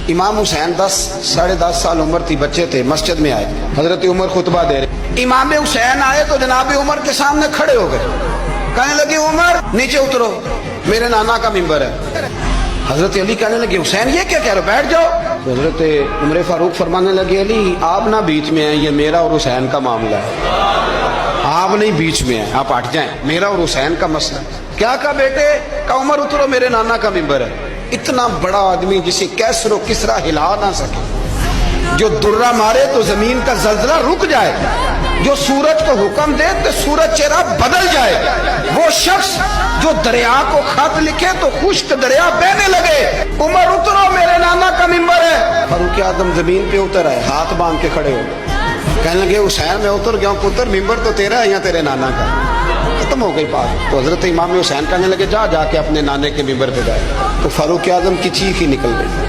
امام حسین 10-10.5 سال عمر تھی، بچے تھے، مسجد میں آئے، حضرت عمر خطبہ دے رہے، امام حسین آئے تو جناب عمر کے سامنے کھڑے ہو گئے، کہنے لگے عمر نیچے اترو، میرے نانا کا ممبر ہے۔ حضرت علی کہنے لگے حسین یہ کیا کہہ رہے ہو، بیٹھ جاؤ۔ تو حضرت عمر فاروق فرمانے لگے علی آپ نہ بیچ میں ہیں، یہ میرا اور حسین کا معاملہ ہے، آپ نہیں بیچ میں ہیں، آپ ہٹ جائیں، میرا اور حسین کا مسئلہ۔ کیا کہا بیٹے؟ کہا عمر اترو، میرے نانا کا ممبر ہے۔ اتنا بڑا آدمی جسے کیسر و کسرا ہلا نہ سکے، جو درہ مارے تو زمین کا زلزلہ رک جائے، جو سورج کو حکم دے تو سورج چہرہ بدل جائے، وہ شخص جو دریا کو خط لکھے تو خشک دریا بہنے لگے، عمر اترو میرے نانا کا ممبر ہے۔ فاروق اعظم زمین پہ اتر آئے، ہاتھ باندھ کے کھڑے ہو، کہنے لگے حسین میں اتر گیا ہوں پتر، ممبر تو تیرا ہے یا تیرے نانا کا؟ ختم ہو گئی بات۔ تو حضرت امام حسین کہنے لگے جا کے اپنے نانے کے ممبر پہ جائے، تو فاروق اعظم کی چیخ ہی نکل گئی۔